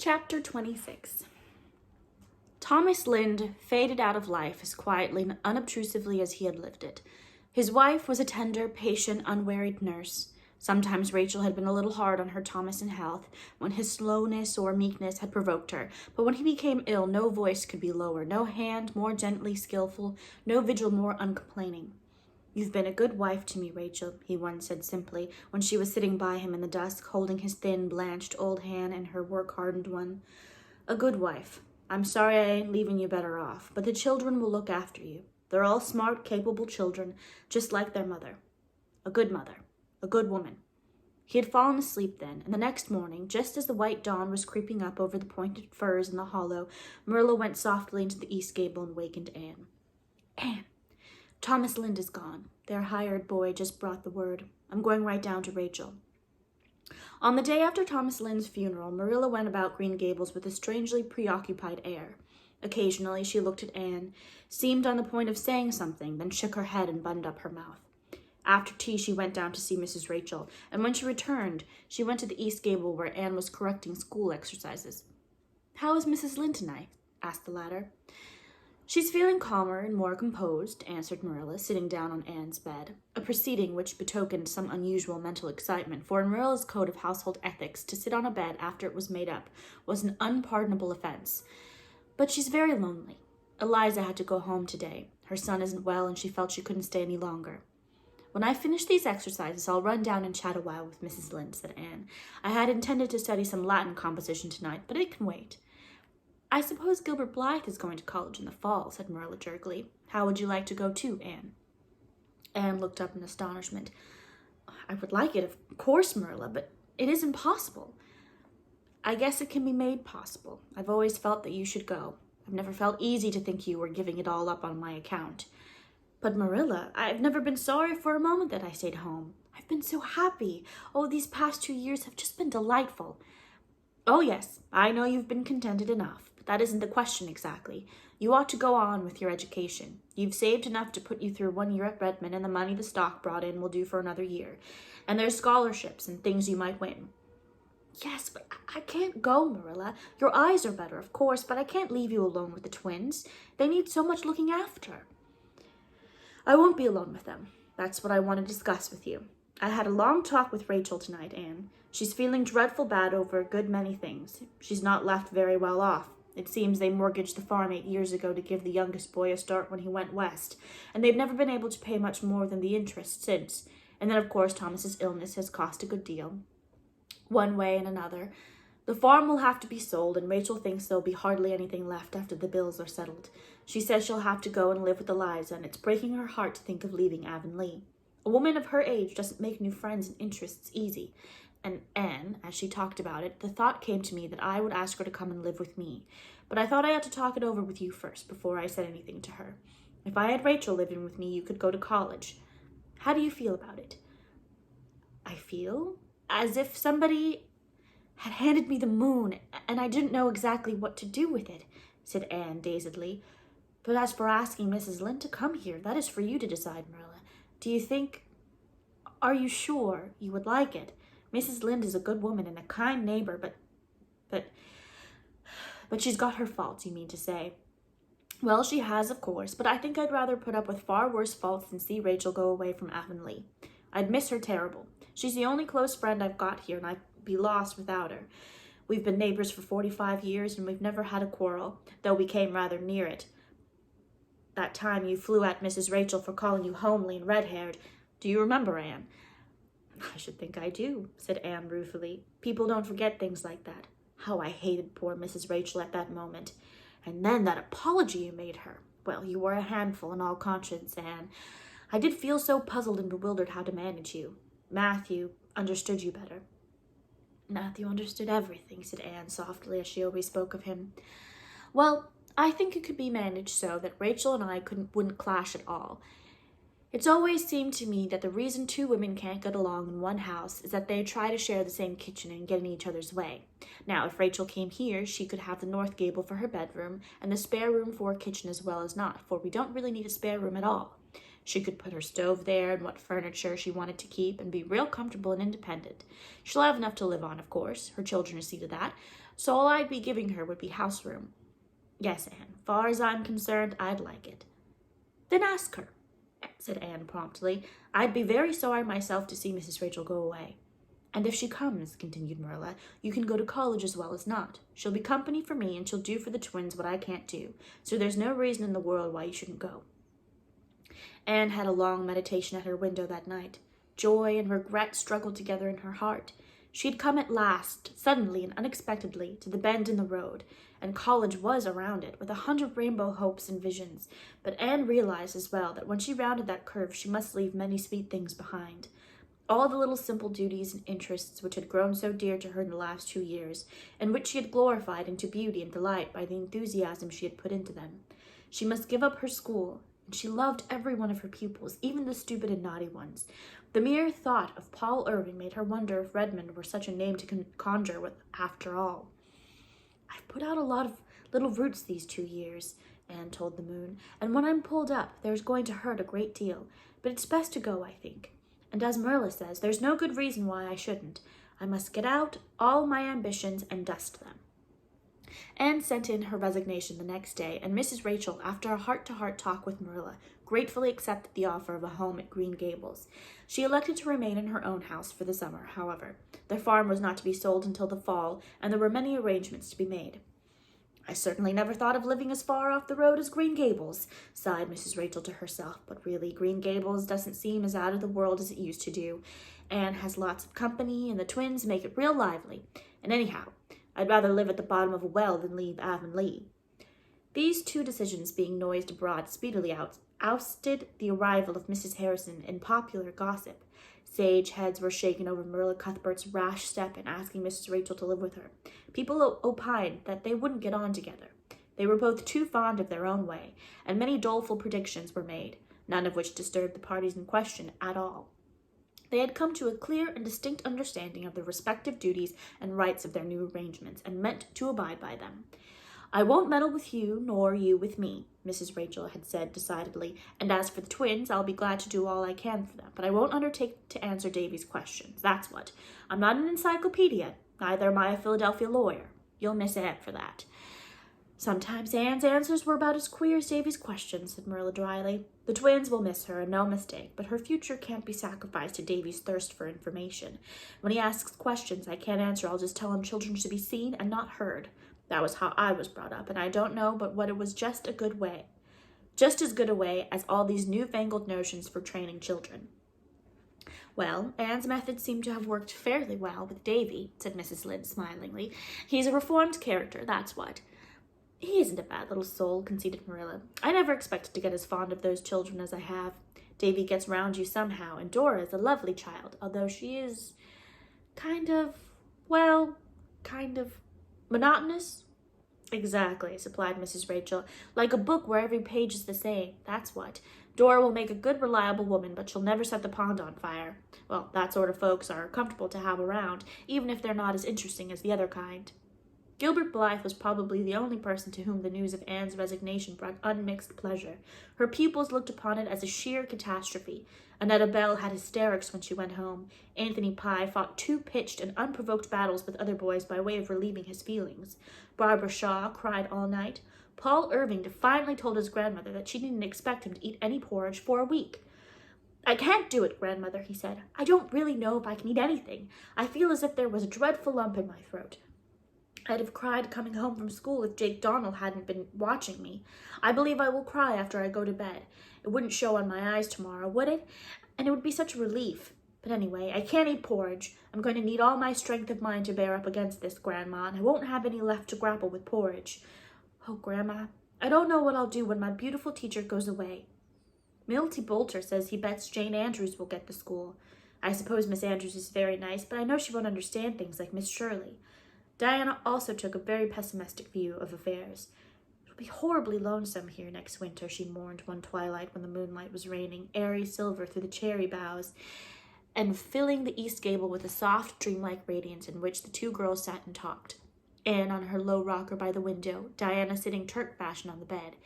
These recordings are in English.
Chapter 26. Thomas Lynde faded out of life as quietly and unobtrusively as he had lived it. His wife was a tender, patient, unwearied nurse. Sometimes Rachel had been a little hard on her Thomas in health, when his slowness or meekness had provoked her, but when he became ill, no voice could be lower, no hand more gently skillful, no vigil more uncomplaining. "You've been a good wife to me, Rachel," he once said simply, when she was sitting by him in the dusk, holding his thin, blanched old hand in her work-hardened one. "A good wife. I'm sorry I ain't leaving you better off, but the children will look after you. They're all smart, capable children, just like their mother. A good mother. A good woman." He had fallen asleep then, and the next morning, just as the white dawn was creeping up over the pointed firs in the hollow, Marilla went softly into the east gable and wakened Anne. "Anne, Thomas Lynde is gone. Their hired boy just brought the word. I'm going right down to Rachel." On the day after Thomas Lynde's funeral, Marilla went about Green Gables with a strangely preoccupied air. Occasionally she looked at Anne, seemed on the point of saying something, then shook her head and buttoned up her mouth. After tea she went down to see Mrs. Rachel, and when she returned, she went to the east gable where Anne was correcting school exercises. "How is Mrs. Lynde tonight?" asked the latter. "She's feeling calmer and more composed," answered Marilla, sitting down on Anne's bed, a proceeding which betokened some unusual mental excitement, for in Marilla's code of household ethics, to sit on a bed after it was made up was an unpardonable offense. "But she's very lonely. Eliza had to go home today. Her son isn't well, and she felt she couldn't stay any longer." "When I finish these exercises, I'll run down and chat a while with Mrs. Lynde," said Anne. "I had intended to study some Latin composition tonight, but it can wait." "I suppose Gilbert Blythe is going to college in the fall," said Marilla jerkily. "How would you like to go too, Anne?" Anne looked up in astonishment. "I would like it, of course, Marilla, but it isn't possible." "I guess it can be made possible. I've always felt that you should go. I've never felt easy to think you were giving it all up on my account." "But Marilla, I've never been sorry for a moment that I stayed home. I've been so happy. Oh, these past 2 years have just been delightful." "Oh, yes, I know you've been contented enough. But that isn't the question exactly. You ought to go on with your education. You've saved enough to put you through 1 year at Redmond, and the money the stock brought in will do for another year. And there's scholarships and things you might win." "Yes, but I can't go, Marilla. Your eyes are better, of course, but I can't leave you alone with the twins. They need so much looking after." "I won't be alone with them. That's what I want to discuss with you. I had a long talk with Rachel tonight, Anne. She's feeling dreadful bad over a good many things. She's not left very well off. It seems they mortgaged the farm 8 years ago to give the youngest boy a start when he went west, and they've never been able to pay much more than the interest since. And then, of course, Thomas's illness has cost a good deal. One way and another. The farm will have to be sold, and Rachel thinks there'll be hardly anything left after the bills are settled. She says she'll have to go and live with Eliza, and it's breaking her heart to think of leaving Avonlea. A woman of her age doesn't make new friends and interests easy. And Anne, as she talked about it, the thought came to me that I would ask her to come and live with me. But I thought I ought to talk it over with you first before I said anything to her. If I had Rachel living with me, you could go to college. How do you feel about it?" "I feel as if somebody had handed me the moon, and I didn't know exactly what to do with it," said Anne dazedly. "But as for asking Mrs. Lynde to come here, that is for you to decide, Marilla. Are you sure you would like it? Mrs. Lynde is a good woman and a kind neighbor, but she's got her faults, you mean to say." "Well, she has, of course, but I think I'd rather put up with far worse faults than see Rachel go away from Avonlea. I'd miss her terrible. She's the only close friend I've got here, and I'd be lost without her. We've been neighbors for 45 years, and we've never had a quarrel, though we came rather near it. That time you flew at Mrs. Rachel for calling you homely and red-haired. Do you remember, Anne?" "I should think I do," said Anne ruefully. "People don't forget things like that. How I hated poor Mrs. Rachel at that moment. And then that apology you made her. Well, you were a handful in all conscience, Anne. I did feel so puzzled and bewildered how to manage you. Matthew understood you better." "Matthew understood everything," said Anne softly, as she always spoke of him. "Well, I think it could be managed so that Rachel and I wouldn't clash at all. It's always seemed to me that the reason 2 women can't get along in one house is that they try to share the same kitchen and get in each other's way. Now, if Rachel came here, she could have the north gable for her bedroom and the spare room for her kitchen as well as not, for we don't really need a spare room at all. She could put her stove there and what furniture she wanted to keep and be real comfortable and independent. She'll have enough to live on, of course. Her children will see to that. So all I'd be giving her would be house room. Yes, Anne. Far as I'm concerned, I'd like it. Then ask her, said Anne promptly. I'd be very sorry myself to see Mrs. Rachel go away. And if she comes, continued Marilla, you can go to college as well as not. She'll be company for me, and she'll do for the twins what I can't do. So there's no reason in the world why you shouldn't go. Anne had a long meditation at her window that night. Joy and regret struggled together in her heart. She had come at last, suddenly and unexpectedly, to the bend in the road, and college was around it, with 100 rainbow hopes and visions. But Anne realized as well that when she rounded that curve, she must leave many sweet things behind. All the little simple duties and interests which had grown so dear to her in the last 2 years, and which she had glorified into beauty and delight by the enthusiasm she had put into them. She must give up her school, and she loved every one of her pupils, even the stupid and naughty ones. The mere thought of Paul Irving made her wonder if Redmond were such a name to conjure with after all. I've put out a lot of little roots these 2 years, Anne told the moon, and when I'm pulled up, there's going to hurt a great deal, but it's best to go, I think. And as Marilla says, there's no good reason why I shouldn't. I must get out all my ambitions and dust them. Anne sent in her resignation the next day, and Mrs. Rachel, after a heart-to-heart talk with Marilla, gratefully accepted the offer of a home at Green Gables. She elected to remain in her own house for the summer, however. Their farm was not to be sold until the fall, and there were many arrangements to be made. I certainly never thought of living as far off the road as Green Gables, sighed Mrs. Rachel to herself, but really Green Gables doesn't seem as out of the world as it used to do. Anne has lots of company, and the twins make it real lively. And anyhow, I'd rather live at the bottom of a well than leave Avonlea. These 2 decisions being noised abroad speedily ousted the arrival of Mrs. Harrison in popular gossip. Sage heads were shaken over Marilla Cuthbert's rash step in asking Mrs. Rachel to live with her. People opined that they wouldn't get on together. They were both too fond of their own way, and many doleful predictions were made, none of which disturbed the parties in question at all. They had come to a clear and distinct understanding of the respective duties and rights of their new arrangements, and meant to abide by them. I won't meddle with you, nor you with me, Mrs. Rachel had said decidedly, and as for the twins, I'll be glad to do all I can for them, but I won't undertake to answer Davy's questions, that's what. I'm not an encyclopedia, neither am I a Philadelphia lawyer. You'll miss Anne for that. Sometimes Anne's answers were about as queer as Davy's questions, said Marilla dryly. The twins will miss her, and no mistake, but her future can't be sacrificed to Davy's thirst for information. When he asks questions I can't answer, I'll just tell him children should be seen and not heard. That was how I was brought up, and I don't know but what it was just as good a way as all these newfangled notions for training children. Well, Anne's methods seem to have worked fairly well with Davy, said Mrs. Lynde smilingly. He's a reformed character, that's what. He isn't a bad little soul, conceded Marilla. I never expected to get as fond of those children as I have. Davy gets round you somehow, and Dora is a lovely child, although she is kind of monotonous. Exactly, supplied Mrs. Rachel. Like a book where every page is the same, that's what. Dora will make a good, reliable woman, but she'll never set the pond on fire. Well, that sort of folks are comfortable to have around, even if they're not as interesting as the other kind. Gilbert Blythe was probably the only person to whom the news of Anne's resignation brought unmixed pleasure. Her pupils looked upon it as a sheer catastrophe. Annetta Bell had hysterics when she went home. Anthony Pye fought 2 pitched and unprovoked battles with other boys by way of relieving his feelings. Barbara Shaw cried all night. Paul Irving defiantly told his grandmother that she didn't expect him to eat any porridge for a week. I can't do it, grandmother, he said. I don't really know if I can eat anything. I feel as if there was a dreadful lump in my throat. I'd have cried coming home from school if Jake Donnell hadn't been watching me. I believe I will cry after I go to bed. It wouldn't show on my eyes tomorrow, would it? And it would be such a relief. But anyway, I can't eat porridge. I'm going to need all my strength of mind to bear up against this, Grandma, and I won't have any left to grapple with porridge. Oh, Grandma, I don't know what I'll do when my beautiful teacher goes away. Milty Boulter says he bets Jane Andrews will get the school. I suppose Miss Andrews is very nice, but I know she won't understand things like Miss Shirley. Diana also took a very pessimistic view of affairs. It'll be horribly lonesome here next winter, she mourned one twilight when the moonlight was raining airy silver through the cherry boughs and filling the east gable with a soft, dreamlike radiance in which the 2 girls sat and talked. Anne on her low rocker by the window, Diana sitting Turk fashion on the bed.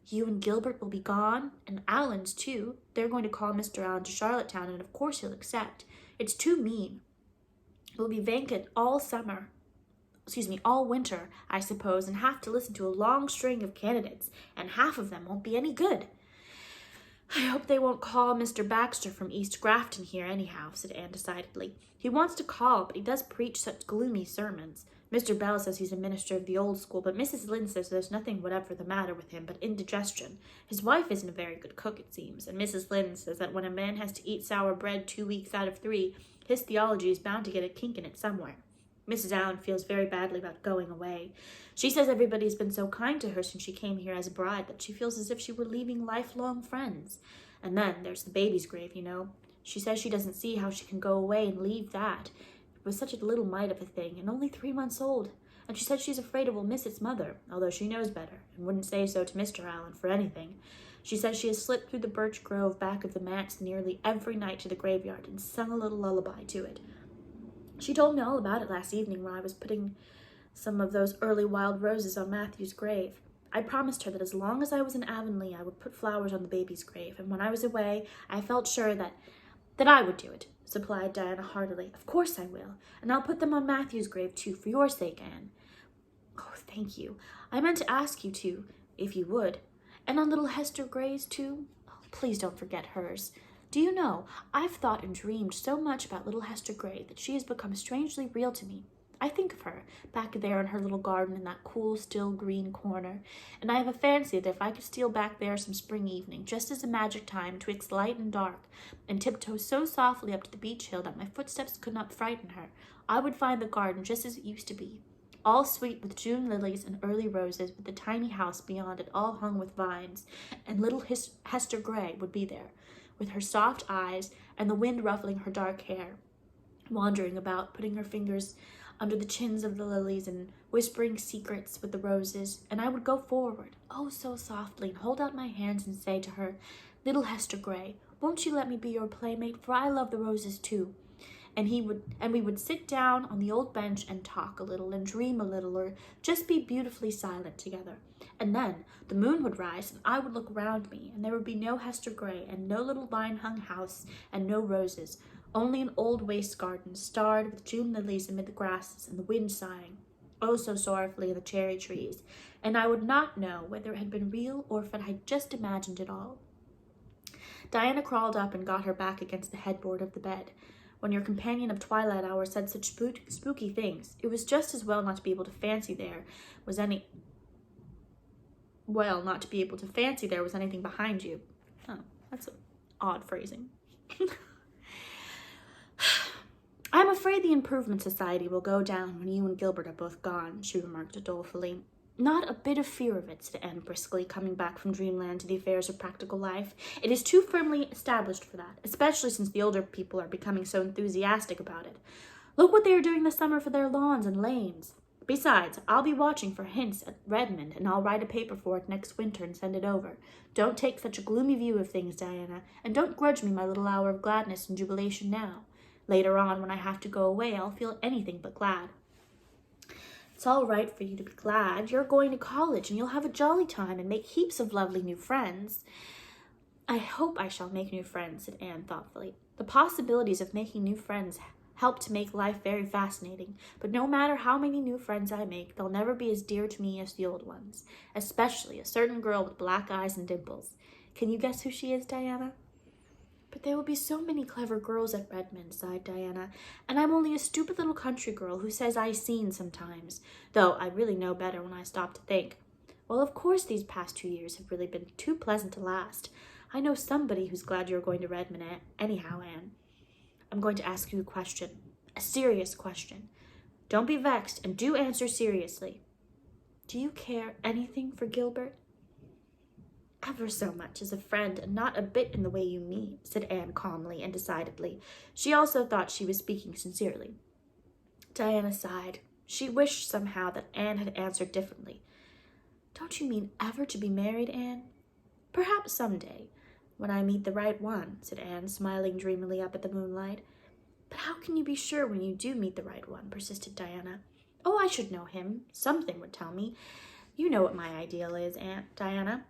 You and Gilbert will be gone, and Allen's too. They're going to call Mr. Allen to Charlottetown, and of course he'll accept. It's too mean. We'll be vacant all winter, I suppose, and have to listen to a long string of candidates, and half of them won't be any good. I hope they won't call Mr. Baxter from East Grafton here anyhow, said Anne decidedly. He wants to call, but he does preach such gloomy sermons. Mr. Bell says he's a minister of the old school, but Mrs. Lynde says there's nothing whatever the matter with him but indigestion. His wife isn't a very good cook, it seems, and Mrs. Lynde says that when a man has to eat sour bread 2 weeks out of 3, his theology is bound to get a kink in it somewhere. Mrs. Allen feels very badly about going away. She says everybody's been so kind to her since she came here as a bride that she feels as if she were leaving lifelong friends. And then there's the baby's grave, you know. She says she doesn't see how she can go away and leave that. It was such a little mite of a thing, and only 3 months old. And she said she's afraid it will miss its mother, although she knows better, and wouldn't say so to Mr. Allen for anything. She says she has slipped through the birch grove back of the manse nearly every night to the graveyard and sung a little lullaby to it. She told me all about it last evening when I was putting some of those early wild roses on Matthew's grave. I promised her that as long as I was in Avonlea, I would put flowers on the baby's grave, and when I was away, I felt sure that I would do it, supplied Diana heartily. Of course I will, and I'll put them on Matthew's grave too, for your sake, Anne. Oh, thank you. I meant to ask you to, if you would. And on little Hester Gray's too? Oh, please don't forget hers. Do you know, I've thought and dreamed so much about little Hester Gray that she has become strangely real to me. I think of her, back there in her little garden in that cool, still green corner, and I have a fancy that if I could steal back there some spring evening, just as a magic time twixt light and dark, and tiptoe so softly up to the beech hill that my footsteps could not frighten her, I would find the garden just as it used to be, all sweet with June lilies and early roses, with the tiny house beyond it all hung with vines, and little Hester Gray would be there, with her soft eyes and the wind ruffling her dark hair, wandering about, putting her fingers under the chins of the lilies and whispering secrets with the roses, and I would go forward, oh so softly, and hold out my hands and say to her, "Little Hester Gray, won't you let me be your playmate, for I love the roses too." And we would sit down on the old bench and talk a little and dream a little, or just be beautifully silent together. And then the moon would rise and I would look round me, and there would be no Hester Gray and no little vine-hung house and no roses, only an old waste garden starred with June lilies amid the grasses and the wind sighing, oh so sorrowfully in the cherry trees, and I would not know whether it had been real or if I had just imagined it all. Diana crawled up and got her back against the headboard of the bed. When your companion of twilight hour said such spooky things, it was just as well not to be able to fancy there was anything behind you. Oh, that's odd phrasing. I'm afraid the Improvement Society will go down when you and Gilbert are both gone, she remarked dolefully. Not a bit of fear of it, said Anne briskly, coming back from dreamland to the affairs of practical life. It is too firmly established for that, especially since the older people are becoming so enthusiastic about it. Look what they are doing this summer for their lawns and lanes. Besides, I'll be watching for hints at Redmond, and I'll write a paper for it next winter and send it over. Don't take such a gloomy view of things, Diana, and don't grudge me my little hour of gladness and jubilation now. Later on, when I have to go away, I'll feel anything but glad. It's all right for you to be glad. You're going to college, and you'll have a jolly time and make heaps of lovely new friends. I hope I shall make new friends, said Anne thoughtfully. The possibilities of making new friends help to make life very fascinating, but no matter how many new friends I make, they'll never be as dear to me as the old ones, especially a certain girl with black eyes and dimples. Can you guess who she is, Diana? But there will be so many clever girls at Redmond, sighed Diana, and I'm only a stupid little country girl who says I seen sometimes, though I really know better when I stop to think. Well, of course these past 2 years have really been too pleasant to last. I know somebody who's glad you're going to Redmond anyhow, Anne. I'm going to ask you a question, a serious question. Don't be vexed, and do answer seriously. Do you care anything for Gilbert? Ever so much as a friend, and not a bit in the way you mean, said Anne calmly and decidedly. She also thought she was speaking sincerely. Diana sighed. She wished somehow that Anne had answered differently. Don't you mean ever to be married, Anne? Perhaps some day, when I meet the right one, said Anne, smiling dreamily up at the moonlight. But how can you be sure when you do meet the right one, persisted Diana. Oh, I should know him. Something would tell me. You know what my ideal is, Aunt Diana.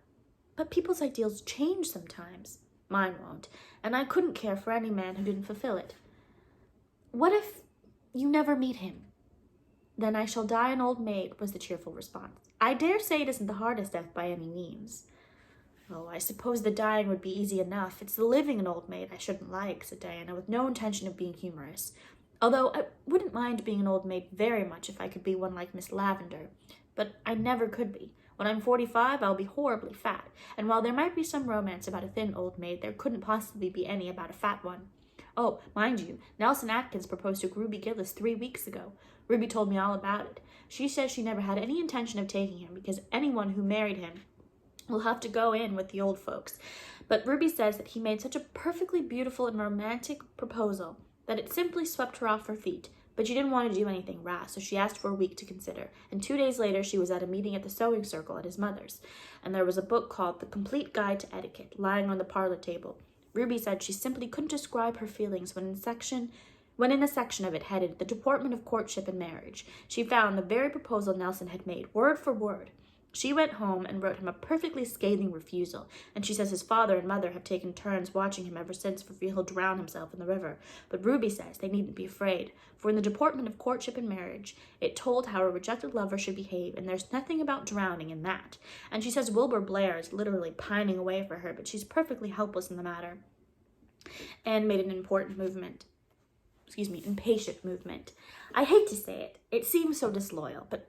But people's ideals change sometimes. Mine won't, and I couldn't care for any man who didn't fulfill it. What if you never meet him? Then I shall die an old maid, was the cheerful response. I dare say it isn't the hardest death by any means. Oh, I suppose the dying would be easy enough. It's the living an old maid I shouldn't like, said Diana, with no intention of being humorous. Although I wouldn't mind being an old maid very much if I could be one like Miss Lavender. But I never could be. When I'm 45, I'll be horribly fat, and while there might be some romance about a thin old maid, there couldn't possibly be any about a fat one. Oh, mind you, Nelson Atkins proposed to Ruby Gillis 3 weeks ago. Ruby told me all about it. She says she never had any intention of taking him because anyone who married him will have to go in with the old folks. But Ruby says that he made such a perfectly beautiful and romantic proposal that it simply swept her off her feet. But she didn't want to do anything rash, so she asked for a week to consider. And 2 days later, she was at a meeting at the sewing circle at his mother's. And there was a book called The Complete Guide to Etiquette lying on the parlor table. Ruby said she simply couldn't describe her feelings when in a section of it headed The Deportment of Courtship and Marriage, she found the very proposal Nelson had made, word for word. She went home and wrote him a perfectly scathing refusal, and she says his father and mother have taken turns watching him ever since for fear he'll drown himself in the river. But Ruby says they needn't be afraid, for in the Deportment of Courtship and Marriage, it told how a rejected lover should behave, and there's nothing about drowning in that. And she says Wilbur Blair is literally pining away for her, but she's perfectly helpless in the matter. Anne made an impatient movement. I hate to say it. It seems so disloyal, but,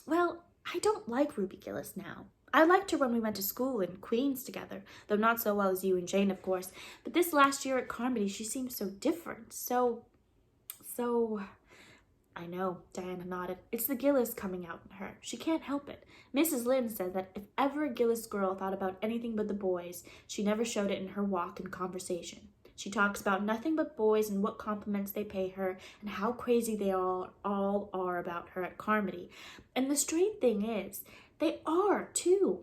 well, I don't like Ruby Gillis now. I liked her when we went to school in Queens together, though not so well as you and Jane, of course. But this last year at Carmody, she seemed so different, so... I know, Diana nodded. It's the Gillis coming out in her. She can't help it. Mrs. Lynde said that if ever a Gillis girl thought about anything but the boys, she never showed it in her walk and conversation. She talks about nothing but boys and what compliments they pay her and how crazy they all are about her at Carmody. And the strange thing is, they are, too.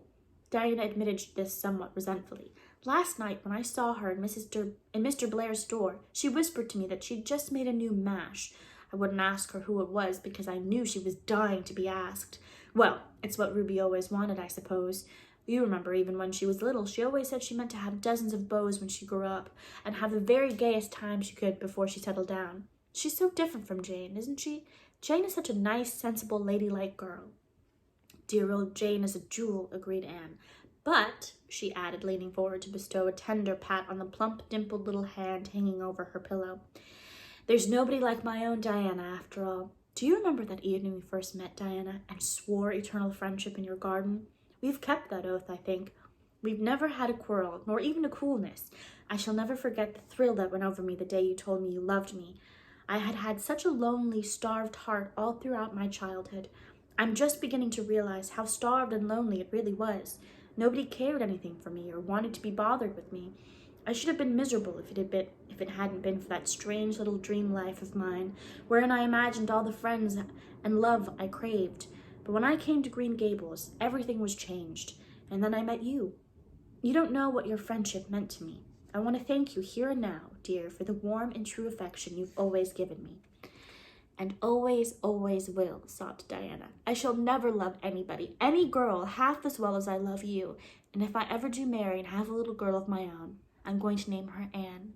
Diana admitted this somewhat resentfully. Last night, when I saw her in Mr. Blair's store, she whispered to me that she'd just made a new mash. I wouldn't ask her who it was because I knew she was dying to be asked. Well, it's what Ruby always wanted, I suppose. You remember, even when she was little, she always said she meant to have dozens of beaux when she grew up, and have the very gayest time she could before she settled down. She's so different from Jane, isn't she? Jane is such a nice, sensible, ladylike girl. Dear old Jane is a jewel, agreed Anne. But, she added, leaning forward to bestow a tender pat on the plump, dimpled little hand hanging over her pillow, there's nobody like my own Diana, after all. Do you remember that evening we first met, Diana, and swore eternal friendship in your garden? We've kept that oath, I think. We've never had a quarrel, nor even a coolness. I shall never forget the thrill that went over me the day you told me you loved me. I had had such a lonely, starved heart all throughout my childhood. I'm just beginning to realize how starved and lonely it really was. Nobody cared anything for me or wanted to be bothered with me. I should have been miserable if it hadn't been for that strange little dream life of mine, wherein I imagined all the friends and love I craved. But when I came to Green Gables, everything was changed, and then I met you. You don't know what your friendship meant to me. I want to thank you here and now, dear, for the warm and true affection you've always given me. And always, always will, sobbed Diana. I shall never love anybody, any girl, half as well as I love you. And if I ever do marry and have a little girl of my own, I'm going to name her Anne.